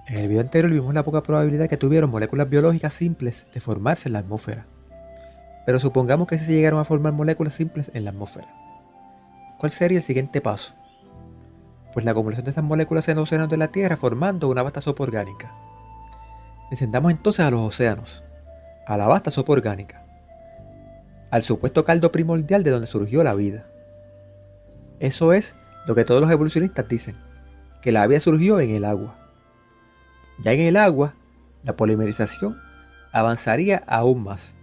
En el video anterior vimos la poca probabilidad que tuvieron moléculas biológicas simples de formarse en la atmósfera. Pero supongamos que sí se llegaron a formar moléculas simples en la atmósfera. ¿Cuál sería el siguiente paso? Pues la acumulación de estas moléculas en los océanos de la Tierra formando una vasta sopa orgánica. Descendamos entonces a los océanos, a la vasta sopa orgánica, al supuesto caldo primordial de donde surgió la vida. Eso es lo que todos los evolucionistas dicen, que la vida surgió en el agua. Ya en el agua, la polimerización avanzaría aún más.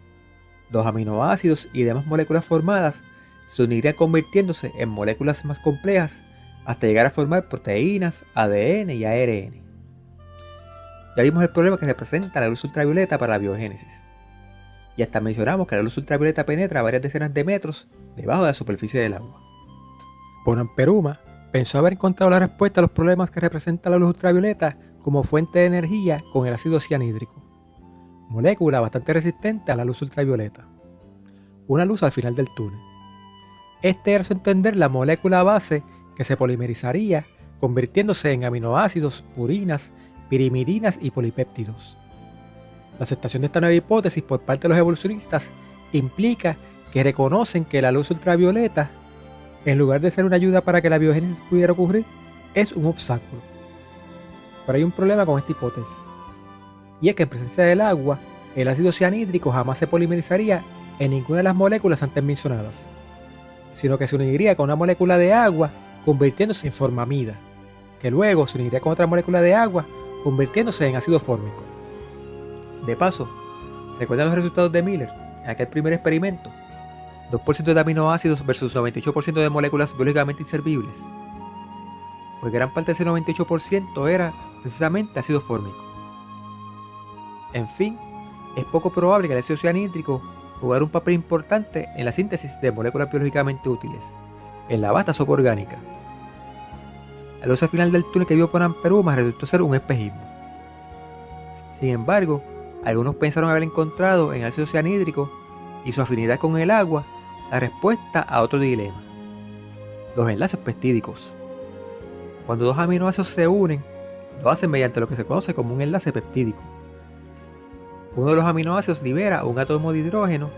Los aminoácidos y demás moléculas formadas se unirían convirtiéndose en moléculas más complejas hasta llegar a formar proteínas, ADN y ARN. Ya vimos el problema que representa la luz ultravioleta para la biogénesis. Y hasta mencionamos que la luz ultravioleta penetra varias decenas de metros debajo de la superficie del agua. Bonamperuma pensó haber encontrado la respuesta a los problemas que representa la luz ultravioleta como fuente de energía con el ácido cianhídrico, molécula bastante resistente a la luz ultravioleta. Una luz al final del túnel. Este era a su entender la molécula base que se polimerizaría convirtiéndose en aminoácidos, purinas, pirimidinas y polipéptidos. La aceptación de esta nueva hipótesis por parte de los evolucionistas implica que reconocen que la luz ultravioleta, en lugar de ser una ayuda para que la biogénesis pudiera ocurrir, es un obstáculo. Pero hay un problema con esta hipótesis, y es que en presencia del agua, el ácido cianhídrico jamás se polimerizaría en ninguna de las moléculas antes mencionadas, sino que se uniría con una molécula de agua convirtiéndose en formamida, que luego se uniría con otra molécula de agua convirtiéndose en ácido fórmico. De paso, ¿recuerdan los resultados de Miller en aquel primer experimento? 2% de aminoácidos versus 98% de moléculas biológicamente inservibles. Pues gran parte de ese 98% era precisamente ácido fórmico. En fin, es poco probable que el ácido cianhídrico jugara un papel importante en la síntesis de moléculas biológicamente útiles, en la vasta sopa orgánica. La luz al final del túnel que vio Bonamperuma resultó ser un espejismo. Sin embargo, algunos pensaron haber encontrado en el ácido cianhídrico y su afinidad con el agua la respuesta a otro dilema: los enlaces peptídicos. Cuando dos aminoácidos se unen, lo hacen mediante lo que se conoce como un enlace peptídico. Uno de los aminoácidos libera un átomo de hidrógeno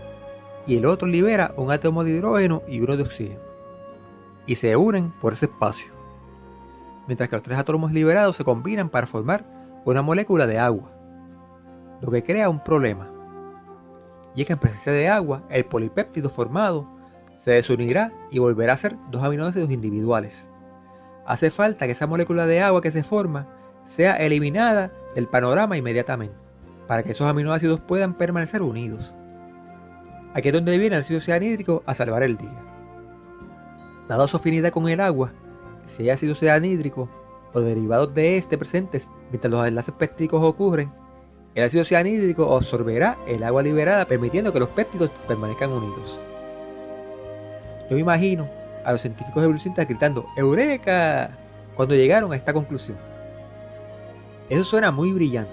y el otro libera un átomo de hidrógeno y uno de oxígeno, y se unen por ese espacio, mientras que los tres átomos liberados se combinan para formar una molécula de agua, lo que crea un problema, y es que en presencia de agua el polipéptido formado se desunirá y volverá a ser dos aminoácidos individuales. Hace falta que esa molécula de agua que se forma sea eliminada del panorama inmediatamente, para que esos aminoácidos puedan permanecer unidos. Aquí es donde viene el ácido cianhídrico a salvar el día. Dado su afinidad con el agua, si hay ácido cianhídrico o derivados de este presentes mientras los enlaces péptidicos ocurren, el ácido cianhídrico absorberá el agua liberada, permitiendo que los péptidos permanezcan unidos. Yo me imagino a los científicos evolucionistas gritando ¡Eureka!, cuando llegaron a esta conclusión. Eso suena muy brillante,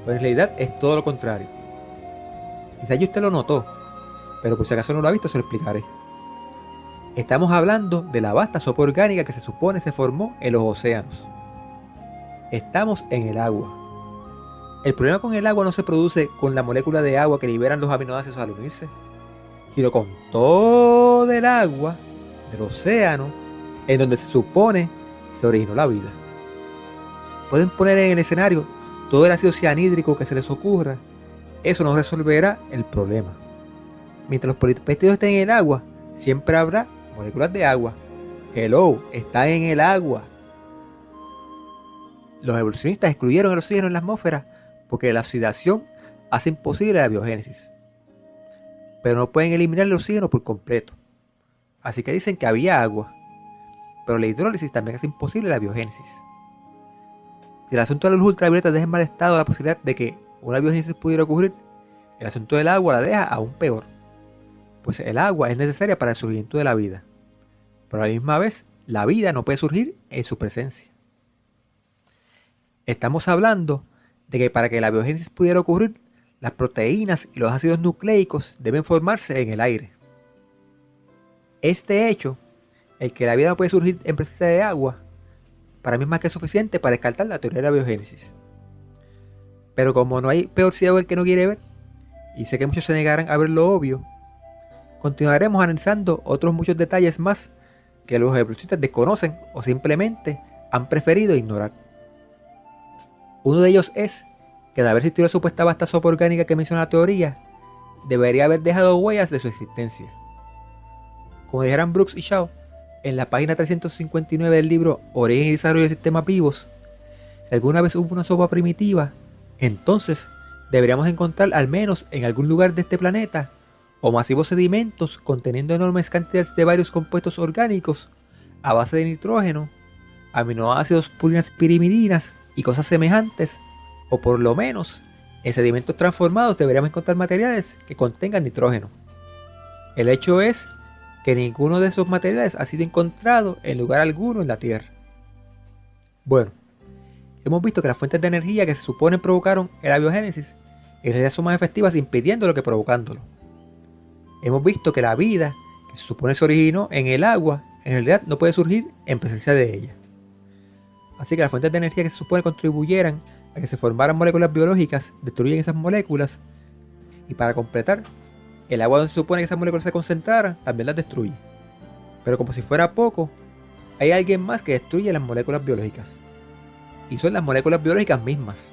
pero en realidad es todo lo contrario. Quizás ya usted lo notó, pero por si acaso no lo ha visto, se lo explicaré. Estamos hablando de la vasta sopa orgánica que se supone se formó en los océanos. Estamos en el agua. El problema con el agua no se produce con la molécula de agua que liberan los aminoácidos al unirse, sino con todo el agua del océano en donde se supone se originó la vida. Pueden poner en el escenario todo el ácido cianhídrico que se les ocurra, eso no resolverá el problema. Mientras los polipéptidos estén en el agua, siempre habrá moléculas de agua. Hello, está en el agua. Los evolucionistas excluyeron el oxígeno en la atmósfera porque la oxidación hace imposible la biogénesis. Pero no pueden eliminar el oxígeno por completo. Así que dicen que había agua. Pero la hidrólisis también hace imposible la biogénesis. Si el asunto de la luz ultravioleta deja en mal estado la posibilidad de que una biogénesis pudiera ocurrir, el asunto del agua la deja aún peor, pues el agua es necesaria para el surgimiento de la vida, pero a la misma vez la vida no puede surgir en su presencia. Estamos hablando de que para que la biogénesis pudiera ocurrir, las proteínas y los ácidos nucleicos deben formarse en el aire. Este hecho, el que la vida no puede surgir en presencia de agua, para mí es más que suficiente para descartar la teoría de la biogénesis. Pero como no hay peor ciego el que no quiere ver, y sé que muchos se negarán a ver lo obvio, continuaremos analizando otros muchos detalles más que los evolucionistas desconocen o simplemente han preferido ignorar. Uno de ellos es que de haber existido la supuesta vasta sopa orgánica que menciona la teoría, debería haber dejado huellas de su existencia. Como dijeran Brooks y Shaw, en la página 359 del libro Origen y Desarrollo de Sistemas Vivos, si alguna vez hubo una sopa primitiva, entonces deberíamos encontrar al menos en algún lugar de este planeta o masivos sedimentos conteniendo enormes cantidades de varios compuestos orgánicos a base de nitrógeno, aminoácidos, purinas, pirimidinas y cosas semejantes, o por lo menos en sedimentos transformados deberíamos encontrar materiales que contengan nitrógeno. El hecho es que ninguno de esos materiales ha sido encontrado en lugar alguno en la Tierra. Bueno, hemos visto que las fuentes de energía que se supone provocaron el abiogénesis en realidad son más efectivas impidiéndolo que provocándolo. Hemos visto que la vida, que se supone se originó en el agua, en realidad no puede surgir en presencia de ella. Así que las fuentes de energía que se supone contribuyeran a que se formaran moléculas biológicas destruyen esas moléculas, y para completar, el agua donde se supone que esas moléculas se concentraran también las destruye. Pero como si fuera poco, hay alguien más que destruye las moléculas biológicas, y son las moléculas biológicas mismas.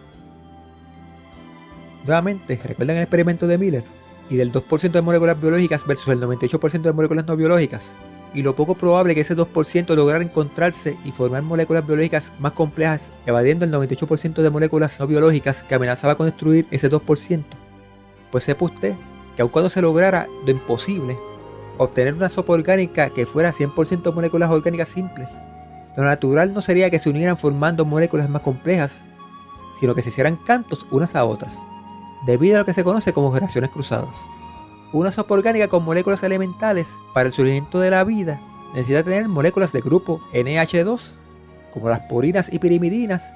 Nuevamente, ¿recuerdan el experimento de Miller? Y del 2% de moléculas biológicas versus el 98% de moléculas no biológicas, y lo poco probable que ese 2% lograra encontrarse y formar moléculas biológicas más complejas, evadiendo el 98% de moléculas no biológicas que amenazaba con destruir ese 2%. Pues sepa usted que aun cuando se lograra lo imposible, obtener una sopa orgánica que fuera 100% moléculas orgánicas simples, lo natural no sería que se unieran formando moléculas más complejas, sino que se hicieran cantos unas a otras, debido a lo que se conoce como reacciones cruzadas. Una sopa orgánica con moléculas elementales para el surgimiento de la vida necesita tener moléculas de grupo NH2, como las purinas y pirimidinas,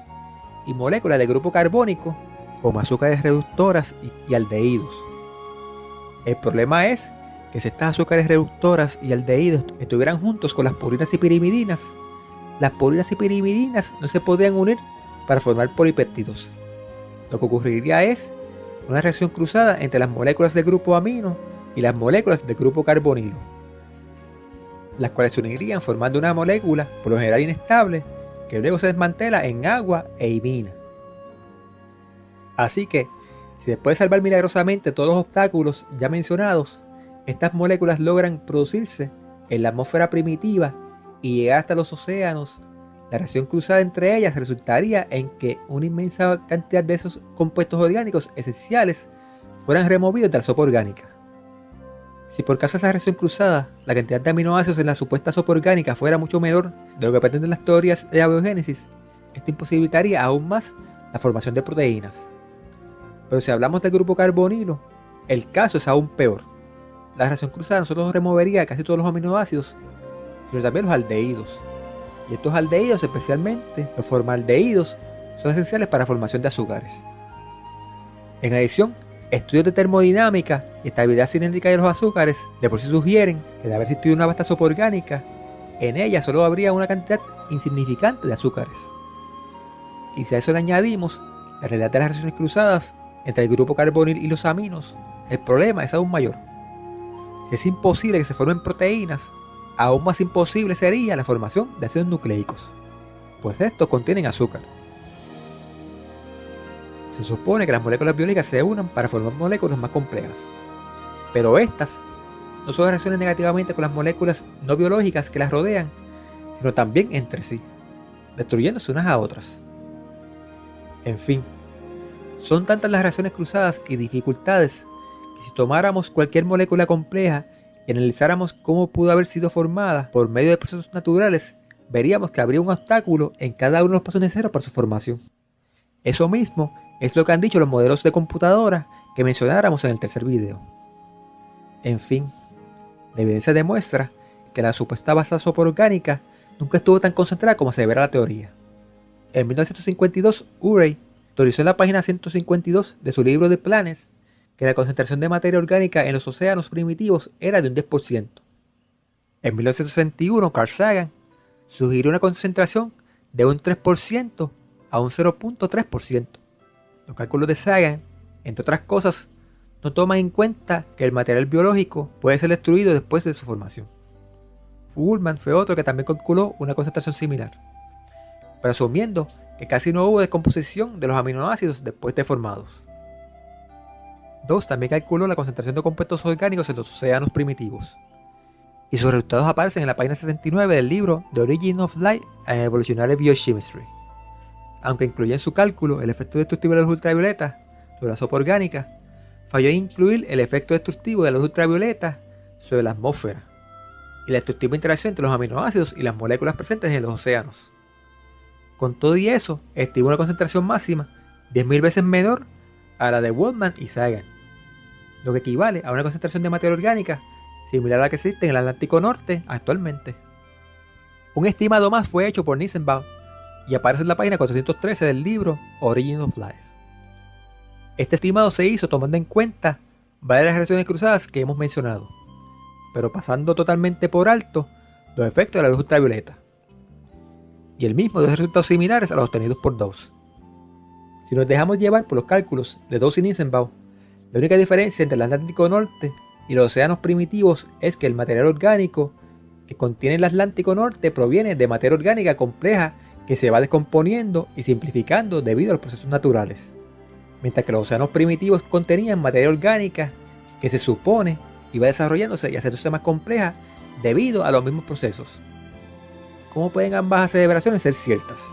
y moléculas de grupo carbónico, como azúcares reductoras y aldehídos. El problema es que si estas azúcares reductoras y aldehídos estuvieran juntos con las purinas y pirimidinas, las purinas y pirimidinas no se podrían unir para formar polipéptidos. Lo que ocurriría es una reacción cruzada entre las moléculas de grupo amino y las moléculas de grupo carbonilo, las cuales se unirían formando una molécula, por lo general inestable, que luego se desmantela en agua e imina. Así que, si después de salvar milagrosamente todos los obstáculos ya mencionados, estas moléculas logran producirse en la atmósfera primitiva y llegar hasta los océanos, la reacción cruzada entre ellas resultaría en que una inmensa cantidad de esos compuestos orgánicos esenciales fueran removidos de la sopa orgánica. Si por causa de esa reacción cruzada, la cantidad de aminoácidos en la supuesta sopa orgánica fuera mucho menor de lo que pretenden las teorías de abiogénesis, esto imposibilitaría aún más la formación de proteínas. Pero si hablamos del grupo carbonilo, el caso es aún peor. La reacción cruzada no solo removería casi todos los aminoácidos, sino también los aldehídos. Y estos aldehídos, especialmente los formaldehídos, son esenciales para la formación de azúcares. En adición, estudios de termodinámica y estabilidad cinética de los azúcares de por sí sugieren que de haber existido una vasta sopa orgánica, en ella solo habría una cantidad insignificante de azúcares. Y si a eso le añadimos la realidad de las reacciones cruzadas entre el grupo carbonil y los aminos, el problema es aún mayor. Si es imposible que se formen proteínas, aún más imposible sería la formación de ácidos nucleicos, pues estos contienen azúcar. Se supone que las moléculas biológicas se unan para formar moléculas más complejas, pero estas no solo reaccionan negativamente con las moléculas no biológicas que las rodean, sino también entre sí, destruyéndose unas a otras. En fin, son tantas las reacciones cruzadas y dificultades que si tomáramos cualquier molécula compleja y analizáramos cómo pudo haber sido formada por medio de procesos naturales, veríamos que habría un obstáculo en cada uno de los pasos necesarios para su formación. Eso mismo es lo que han dicho los modelos de computadora que mencionáramos en el tercer video. En fin, la evidencia demuestra que la supuesta base sopa orgánica nunca estuvo tan concentrada como asevera la teoría. En 1952, Urey teorizó en la página 152 de su libro The Planets que la concentración de materia orgánica en los océanos primitivos era de un 10%. En 1961, Carl Sagan sugirió una concentración de un 3% a un 0.3%. Los cálculos de Sagan, entre otras cosas, no toman en cuenta que el material biológico puede ser destruido después de su formación. Ullmann fue otro que también calculó una concentración similar, pero asumiendo que casi no hubo descomposición de los aminoácidos después de formados. Dawes también calculó la concentración de compuestos orgánicos en los océanos primitivos, y sus resultados aparecen en la página 69 del libro The Origin of Life and Evolutionary Biochemistry, aunque incluía en su cálculo el efecto destructivo de la luz ultravioleta sobre la sopa orgánica, falló en incluir el efecto destructivo de la luz ultravioleta sobre la atmósfera y la destructiva interacción entre los aminoácidos y las moléculas presentes en los océanos. Con todo y eso, estimó una concentración máxima 10.000 veces menor a la de Ullmann y Sagan, lo que equivale a una concentración de materia orgánica similar a la que existe en el Atlántico Norte actualmente. Un estimado más fue hecho por Nissenbaum y aparece en la página 413 del libro Origin of Life. Este estimado se hizo tomando en cuenta varias de las reacciones cruzadas que hemos mencionado, pero pasando totalmente por alto los efectos de la luz ultravioleta, y el mismo dio resultados similares a los obtenidos por Dawes. Si nos dejamos llevar por los cálculos de Dawes y Nissenbaum, la única diferencia entre el Atlántico Norte y los océanos primitivos es que el material orgánico que contiene el Atlántico Norte proviene de materia orgánica compleja que se va descomponiendo y simplificando debido a los procesos naturales, mientras que los océanos primitivos contenían materia orgánica que se supone iba desarrollándose y haciéndose más compleja debido a los mismos procesos. ¿Cómo pueden ambas aseveraciones ser ciertas?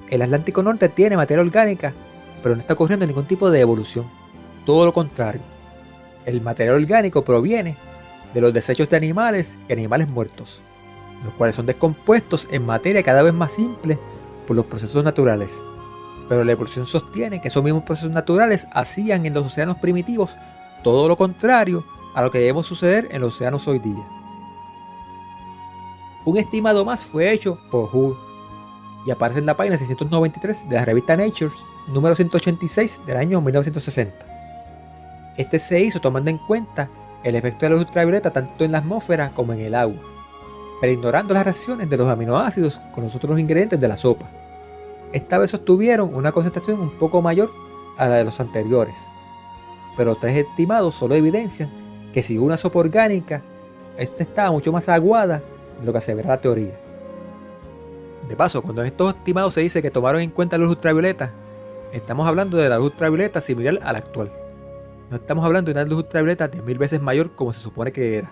El Atlántico Norte tiene materia orgánica, pero no está ocurriendo ningún tipo de evolución. Todo lo contrario. El material orgánico proviene de los desechos de animales y animales muertos, los cuales son descompuestos en materia cada vez más simple por los procesos naturales. Pero la evolución sostiene que esos mismos procesos naturales hacían en los océanos primitivos todo lo contrario a lo que debemos suceder en los océanos hoy día. Un estimado más fue hecho por Hull y aparece en la página 693 de la revista Nature, número 186 del año 1960. Este se hizo tomando en cuenta el efecto de la luz ultravioleta tanto en la atmósfera como en el agua, pero ignorando las reacciones de los aminoácidos con los otros ingredientes de la sopa. Esta vez obtuvieron una concentración un poco mayor a la de los anteriores, pero los tres estimados solo evidencian que si una sopa orgánica, esta estaba mucho más aguada de lo que asevera la teoría. De paso, cuando en estos estimados se dice que tomaron en cuenta la luz ultravioleta, estamos hablando de la luz ultravioleta similar a la actual. No estamos hablando de una luz ultravioleta 10.000 veces mayor como se supone que era.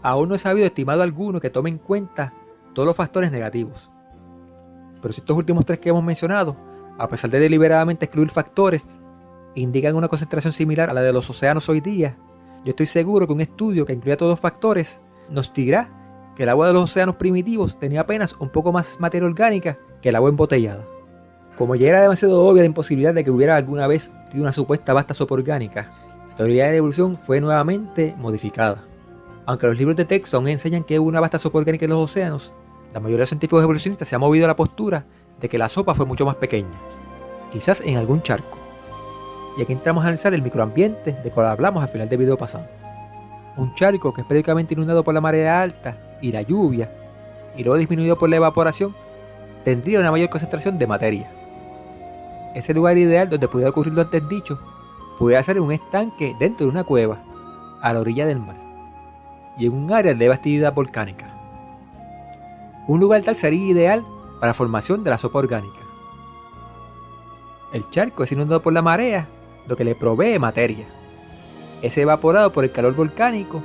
Aún no he sabido estimado alguno que tome en cuenta todos los factores negativos. Pero si estos últimos tres que hemos mencionado, a pesar de deliberadamente excluir factores, indican una concentración similar a la de los océanos hoy día, yo estoy seguro que un estudio que incluya todos los factores nos dirá que el agua de los océanos primitivos tenía apenas un poco más materia orgánica que el agua embotellada. Como ya era demasiado obvia la imposibilidad de que hubiera alguna vez una supuesta vasta sopa orgánica, la teoría de la evolución fue nuevamente modificada. Aunque los libros de texto aún enseñan que hubo una vasta sopa orgánica en los océanos, la mayoría de los científicos evolucionistas se ha movido a la postura de que la sopa fue mucho más pequeña, quizás en algún charco. Y aquí entramos a analizar el microambiente de cual hablamos al final del video pasado. Un charco que es periódicamente inundado por la marea alta y la lluvia, y luego disminuido por la evaporación, tendría una mayor concentración de materia. Ese lugar ideal donde pudiera ocurrir lo antes dicho, pudiera ser un estanque dentro de una cueva, a la orilla del mar, y en un área de actividad volcánica. Un lugar tal sería ideal para la formación de la sopa orgánica. El charco es inundado por la marea, lo que le provee materia. Es evaporado por el calor volcánico,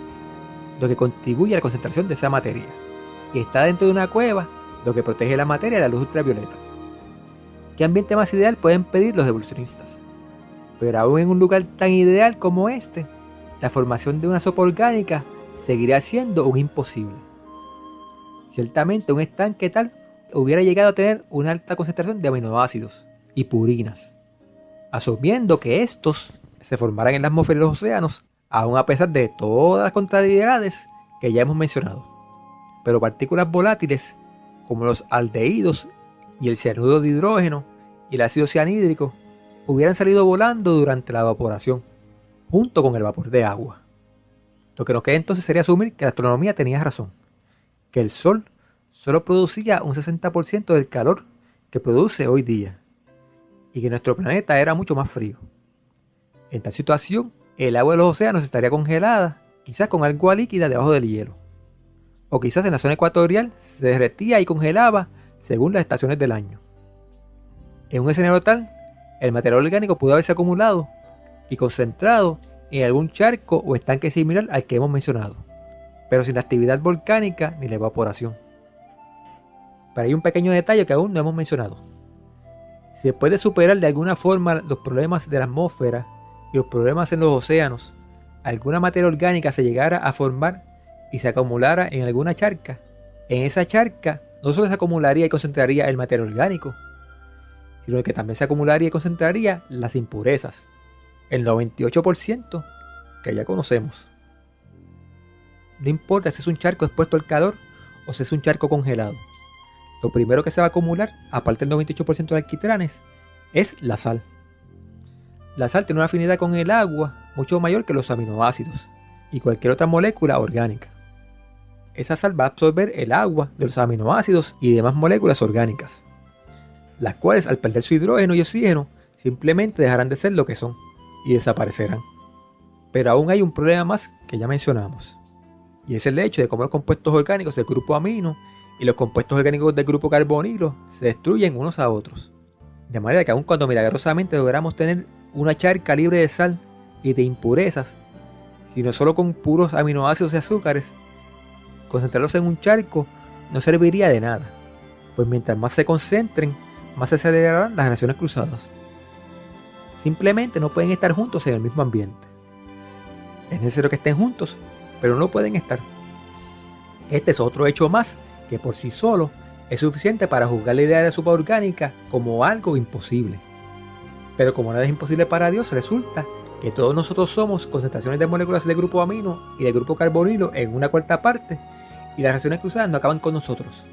lo que contribuye a la concentración de esa materia. Y está dentro de una cueva, lo que protege la materia de la luz ultravioleta. ¿Qué ambiente más ideal pueden pedir los evolucionistas? Pero aún en un lugar tan ideal como este, la formación de una sopa orgánica seguirá siendo un imposible. Ciertamente un estanque tal hubiera llegado a tener una alta concentración de aminoácidos y purinas, asumiendo que estos se formaran en la atmósfera y los océanos, aun a pesar de todas las contrariedades que ya hemos mencionado. Pero partículas volátiles como los aldehídos y el cianuro de hidrógeno y el ácido cianhídrico hubieran salido volando durante la evaporación, junto con el vapor de agua. Lo que nos queda entonces sería asumir que la astronomía tenía razón, que el Sol solo producía un 60% del calor que produce hoy día, y que nuestro planeta era mucho más frío. En tal situación, el agua de los océanos estaría congelada, quizás con agua líquida debajo del hielo. O quizás en la zona ecuatorial se derretía y congelaba según las estaciones del año. En un escenario tal, el material orgánico pudo haberse acumulado y concentrado en algún charco o estanque similar al que hemos mencionado, pero sin la actividad volcánica ni la evaporación. Pero hay un pequeño detalle que aún no hemos mencionado. Si después de superar de alguna forma los problemas de la atmósfera y los problemas en los océanos, alguna materia orgánica se llegara a formar y se acumulara en alguna charca, en esa charca no solo se acumularía y concentraría el material orgánico, sino que también se acumularía y concentraría las impurezas, el 98% que ya conocemos. No importa si es un charco expuesto al calor o si es un charco congelado. Lo primero que se va a acumular, aparte del 98% de alquitranes, es la sal. La sal tiene una afinidad con el agua mucho mayor que los aminoácidos y cualquier otra molécula orgánica. Esa sal va a absorber el agua de los aminoácidos y demás moléculas orgánicas, las cuales al perder su hidrógeno y oxígeno simplemente dejarán de ser lo que son y desaparecerán. Pero aún hay un problema más que ya mencionamos, y es el hecho de cómo los compuestos orgánicos del grupo amino y los compuestos orgánicos del grupo carbonilo se destruyen unos a otros. De manera que aun cuando milagrosamente logramos tener una charca libre de sal y de impurezas, sino solo con puros aminoácidos y azúcares, concentrarlos en un charco no serviría de nada, pues mientras más se concentren, más se acelerarán las reacciones cruzadas. Simplemente no pueden estar juntos en el mismo ambiente. Es necesario que estén juntos, pero no pueden estar. Este es otro hecho más que por sí solo es suficiente para juzgar la idea de la sopa orgánica como algo imposible. Pero como nada es imposible para Dios, resulta que todos nosotros somos concentraciones de moléculas del grupo amino y del grupo carbonilo en una cuarta parte, y las reacciones cruzadas no acaban con nosotros.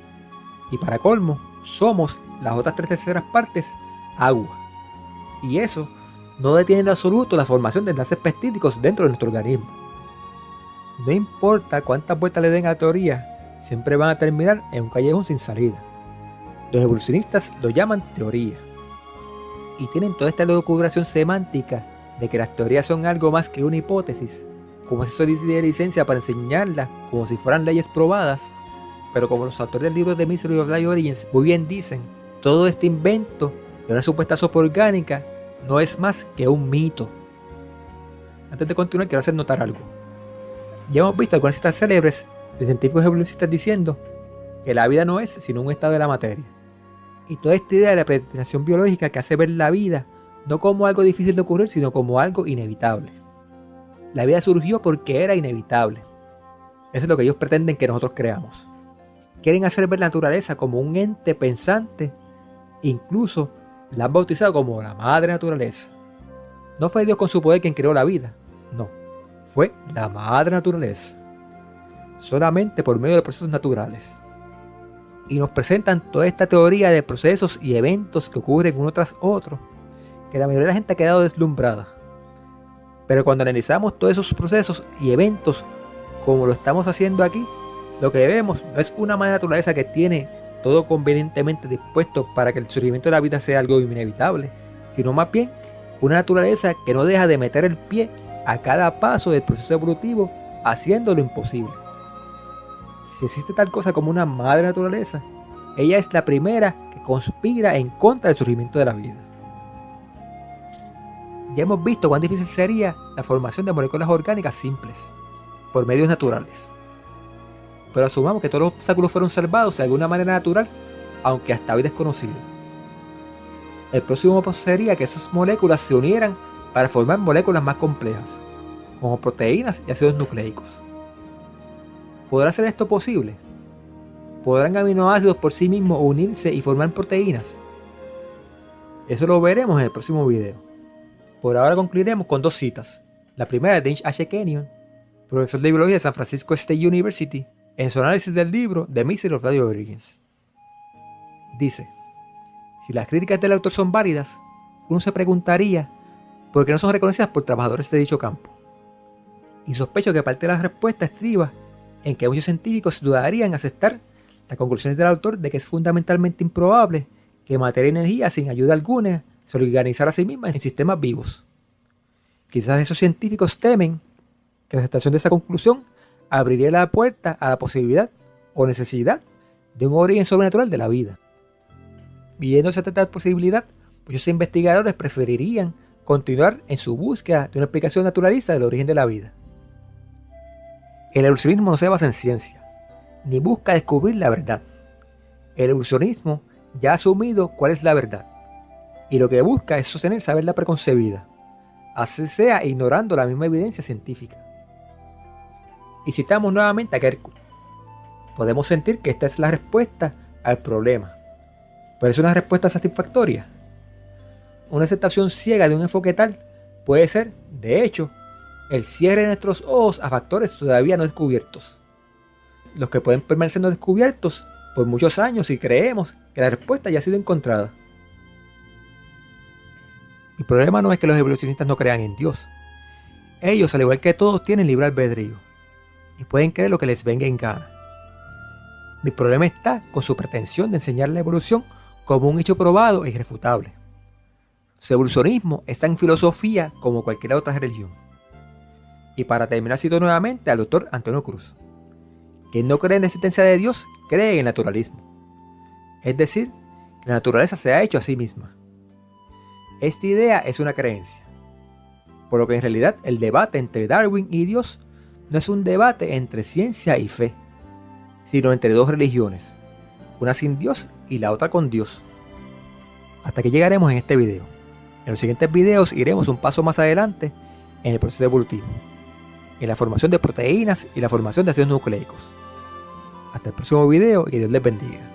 Y para colmo, somos las otras 3/3 partes agua. Y eso no detiene en absoluto la formación de enlaces peptídicos dentro de nuestro organismo. No importa cuántas vueltas le den a la teoría, siempre van a terminar en un callejón sin salida. Los evolucionistas lo llaman teoría, y tienen toda esta elucubración semántica de que las teorías son algo más que una hipótesis, como si eso diera licencia para enseñarlas como si fueran leyes probadas. Pero como los autores del libro The Mystery of Life Origins muy bien dicen, todo este invento de una supuesta sopa orgánica no es más que un mito. Antes de continuar, quiero hacer notar algo. Ya hemos visto algunas citas célebres de científicos evolucionistas diciendo que la vida no es sino un estado de la materia. Y toda esta idea de la predestinación biológica que hace ver la vida no como algo difícil de ocurrir, sino como algo inevitable. La vida surgió porque era inevitable. Eso es lo que ellos pretenden que nosotros creamos. Quieren hacer ver la naturaleza como un ente pensante, incluso la han bautizado como la madre naturaleza. No fue Dios con su poder quien creó la vida, no, fue la madre naturaleza, solamente por medio de procesos naturales. Y nos presentan toda esta teoría de procesos y eventos que ocurren uno tras otro, que la mayoría de la gente ha quedado deslumbrada. Pero cuando analizamos todos esos procesos y eventos como lo estamos haciendo aquí, lo que vemos no es una madre naturaleza que tiene todo convenientemente dispuesto para que el surgimiento de la vida sea algo inevitable, sino más bien una naturaleza que no deja de meter el pie a cada paso del proceso evolutivo, haciendo lo imposible. Si existe tal cosa como una madre naturaleza, ella es la primera que conspira en contra del surgimiento de la vida. Ya hemos visto cuán difícil sería la formación de moléculas orgánicas simples, por medios naturales. Pero asumamos que todos los obstáculos fueron salvados de alguna manera natural, aunque hasta hoy desconocido. El próximo paso sería que esas moléculas se unieran para formar moléculas más complejas, como proteínas y ácidos nucleicos. ¿Podrá ser esto posible? ¿Podrán aminoácidos por sí mismos unirse y formar proteínas? Eso lo veremos en el próximo video. Por ahora concluiremos con dos citas. La primera de Dennis H. Kenyon, profesor de biología de San Francisco State University, en su análisis del libro The Mystery of Life Origins. Dice: si las críticas del autor son válidas, uno se preguntaría por qué no son reconocidas por trabajadores de dicho campo. Y sospecho que parte de la respuesta estriba en que muchos científicos dudarían en aceptar las conclusiones del autor de que es fundamentalmente improbable que materia y energía sin ayuda alguna se organizara a sí misma en sistemas vivos. Quizás esos científicos temen que la aceptación de esa conclusión abriría la puerta a la posibilidad o necesidad de un origen sobrenatural de la vida. Viéndose esta tal posibilidad, muchos investigadores preferirían continuar en su búsqueda de una explicación naturalista del origen de la vida. El evolucionismo no se basa en ciencia, ni busca descubrir la verdad. El evolucionismo ya ha asumido cuál es la verdad, y lo que busca es sostener saberla preconcebida, así sea ignorando la misma evidencia científica. Y citamos nuevamente a Kerkhoff. Podemos sentir que esta es la respuesta al problema, pero es una respuesta satisfactoria. Una aceptación ciega de un enfoque tal puede ser, de hecho, el cierre de nuestros ojos a factores todavía no descubiertos, los que pueden permanecer no descubiertos por muchos años si creemos que la respuesta ya ha sido encontrada. El problema no es que los evolucionistas no crean en Dios. Ellos, al igual que todos, tienen libre albedrío y pueden creer lo que les venga en gana. Mi problema está con su pretensión de enseñar la evolución como un hecho probado e irrefutable. Su evolucionismo está en filosofía como cualquier otra religión. Y para terminar, cito nuevamente al doctor Antonio Cruz. Quien no cree en la existencia de Dios, cree en el naturalismo. Es decir, que la naturaleza se ha hecho a sí misma. Esta idea es una creencia. Por lo que en realidad el debate entre Darwin y Dios no es un debate entre ciencia y fe, sino entre dos religiones, una sin Dios y la otra con Dios. Hasta que llegaremos en este video. En los siguientes videos iremos un paso más adelante en el proceso evolutivo, en la formación de proteínas y la formación de ácidos nucleicos. Hasta el próximo video y que Dios les bendiga.